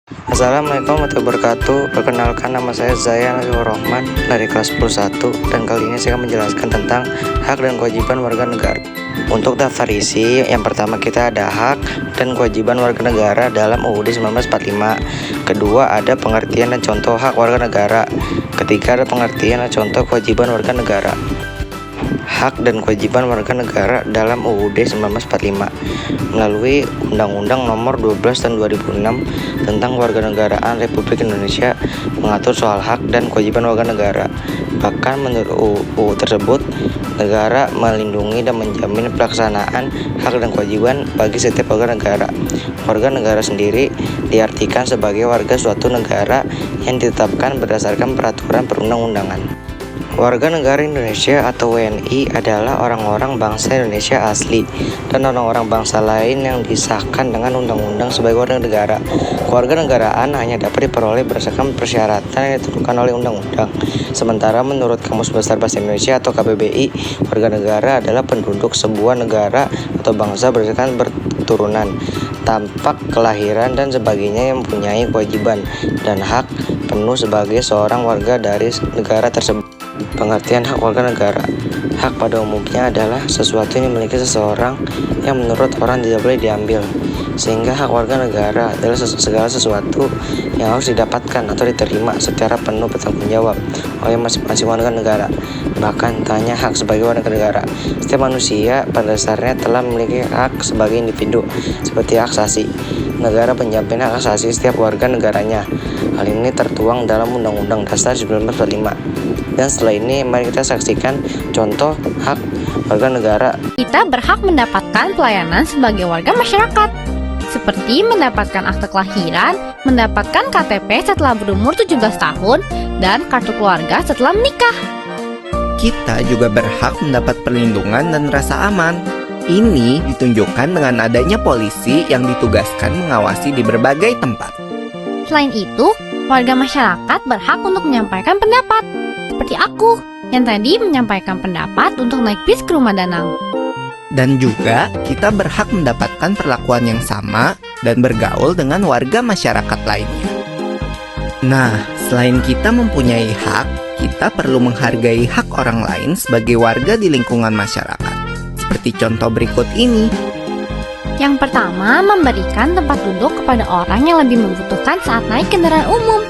Assalamualaikum warahmatullahi wabarakatuh. Perkenalkan, nama saya Zayan Rohman dari kelas 11 dan kali ini saya akan menjelaskan tentang hak dan kewajiban warga negara. Untuk daftar isi, yang pertama kita ada hak dan kewajiban warga negara dalam UUD 1945. Kedua, ada pengertian dan contoh hak warga negara. Ketiga, ada pengertian dan contoh kewajiban warga negara. Hak dan kewajiban warga negara dalam UUD 1945 melalui Undang-Undang Nomor 12 Tahun 2006 tentang Warganegaraan Republik Indonesia mengatur soal hak dan kewajiban warga negara. Bahkan menurut UU tersebut, negara melindungi dan menjamin pelaksanaan hak dan kewajiban bagi setiap warga negara. Warga negara sendiri diartikan sebagai warga suatu negara yang ditetapkan berdasarkan peraturan perundang-undangan. Warga negara Indonesia atau WNI adalah orang-orang bangsa Indonesia asli dan orang-orang bangsa lain yang disahkan dengan undang-undang sebagai warga negara. Kewarganegaraan hanya dapat diperoleh berdasarkan persyaratan yang ditentukan oleh undang-undang. Sementara menurut Kamus Besar Bahasa Indonesia atau KBBI, warga negara adalah penduduk sebuah negara atau bangsa berdasarkan berturunan, tampak, kelahiran, dan sebagainya yang mempunyai kewajiban dan hak penuh sebagai seorang warga dari negara tersebut. Pengertian hak warga negara. Hak pada umumnya adalah sesuatu yang dimiliki seseorang yang menurut orang tidak boleh diambil. Sehingga hak warga negara adalah segala sesuatu yang harus didapatkan atau diterima secara penuh bertanggung jawab oleh masing-masing warga negara. Bahkan tanya hak sebagai warga negara. Setiap manusia pada dasarnya telah memiliki hak sebagai individu, seperti hak asasi. Negara menjamin hak asasi setiap warga negaranya. Hal ini tertuang dalam Undang-Undang Dasar 1945. Dan setelah ini mari kita saksikan contoh hak warga negara. Kita berhak mendapatkan pelayanan sebagai warga masyarakat, seperti mendapatkan akte kelahiran, mendapatkan KTP setelah berumur 17 tahun, dan kartu keluarga setelah menikah. Kita juga berhak mendapat perlindungan dan rasa aman. Ini ditunjukkan dengan adanya polisi yang ditugaskan mengawasi di berbagai tempat. Selain itu, warga masyarakat berhak untuk menyampaikan pendapat, seperti aku yang tadi menyampaikan pendapat untuk naik bis ke Rumah Danang. Dan juga kita berhak mendapatkan perlakuan yang sama dan bergaul dengan warga masyarakat lainnya. Nah, selain kita mempunyai hak, kita perlu menghargai hak orang lain sebagai warga di lingkungan masyarakat. Seperti contoh berikut ini. Yang pertama, memberikan tempat duduk kepada orang yang lebih membutuhkan saat naik kendaraan umum,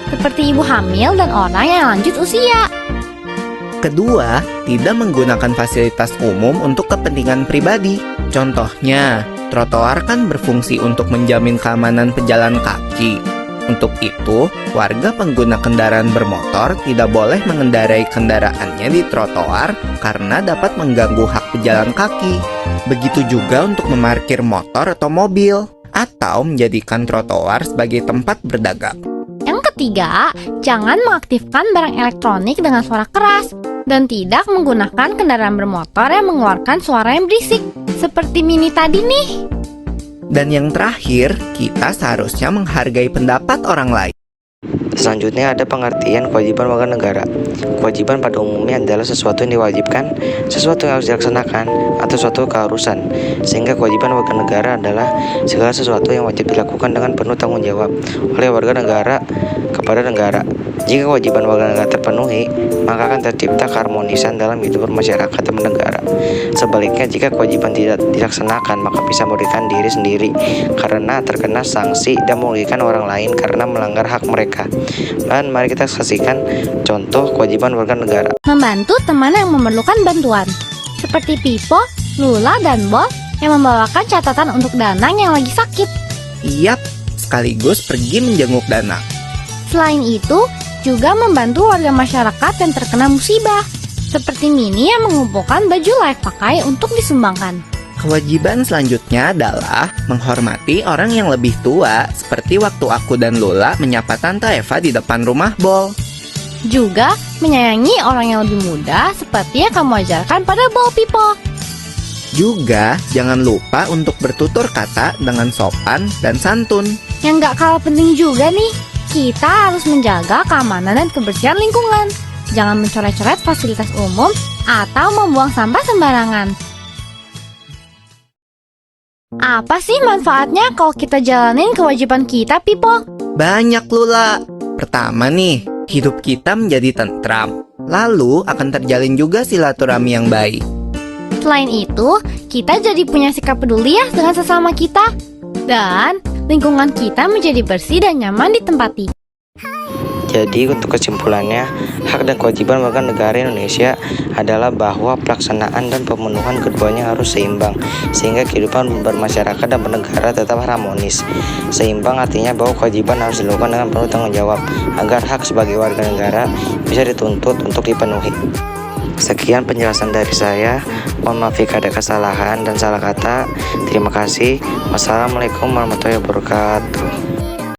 seperti ibu hamil dan orang yang lanjut usia. Kedua, tidak menggunakan fasilitas umum untuk kepentingan pribadi. Contohnya, trotoar kan berfungsi untuk menjamin keamanan pejalan kaki. Untuk itu, warga pengguna kendaraan bermotor tidak boleh mengendarai kendaraannya di trotoar karena dapat mengganggu hak pejalan kaki. Begitu juga untuk memarkir motor atau mobil, atau menjadikan trotoar sebagai tempat berdagang. Yang ketiga, jangan mengaktifkan barang elektronik dengan suara keras dan tidak menggunakan kendaraan bermotor yang mengeluarkan suara yang berisik, seperti Mini tadi nih. Dan yang terakhir, kita seharusnya menghargai pendapat orang lain. Selanjutnya ada pengertian kewajiban warga negara. Kewajiban pada umumnya adalah sesuatu yang diwajibkan, sesuatu yang harus dilaksanakan, atau suatu keharusan. Sehingga kewajiban warga negara adalah segala sesuatu yang wajib dilakukan dengan penuh tanggung jawab oleh warga negara kepada negara. Jika kewajiban warga negara terpenuhi, maka akan tercipta keharmonisan dalam hidup bermasyarakat dan bernegara. Sebaliknya, jika kewajiban tidak dilaksanakan, maka bisa merugikan diri sendiri karena terkena sanksi dan merugikan orang lain karena melanggar hak mereka. Dan mari kita saksikan contoh kewajiban warga negara. Membantu teman yang memerlukan bantuan, seperti Pipo, Lula, dan Bol yang membawakan catatan untuk Danang yang lagi sakit. Yap, sekaligus pergi menjenguk Danang. Selain itu, juga membantu warga masyarakat yang terkena musibah, seperti Mini yang mengumpulkan baju layak pakai untuk disumbangkan. Kewajiban selanjutnya adalah menghormati orang yang lebih tua, seperti waktu aku dan Lula menyapa Tante Eva di depan rumah Bol. Juga menyayangi orang yang lebih muda, seperti yang kamu ajarkan pada Bol, Pipo. Juga jangan lupa untuk bertutur kata dengan sopan dan santun. Yang gak kalah penting juga nih, kita harus menjaga keamanan dan kebersihan lingkungan. Jangan mencoret-coret fasilitas umum atau membuang sampah sembarangan. Apa sih manfaatnya kalau kita jalanin kewajiban kita, Pipo? Banyak Lula. Pertama nih, hidup kita menjadi tentram. Lalu akan terjalin juga silaturahmi yang baik. Selain itu, kita jadi punya sikap peduli ya dengan sesama kita. Dan lingkungan kita menjadi bersih dan nyaman ditempati. Jadi untuk kesimpulannya, hak dan kewajiban warga negara Indonesia adalah bahwa pelaksanaan dan pemenuhan keduanya harus seimbang, sehingga kehidupan bermasyarakat dan bernegara tetap harmonis. Seimbang artinya bahwa kewajiban harus dilakukan dengan penuh tanggung jawab, agar hak sebagai warga negara bisa dituntut untuk dipenuhi. Sekian penjelasan dari saya. Mohon maaf jika ada kesalahan dan salah kata. Terima kasih. Wassalamualaikum warahmatullahi wabarakatuh.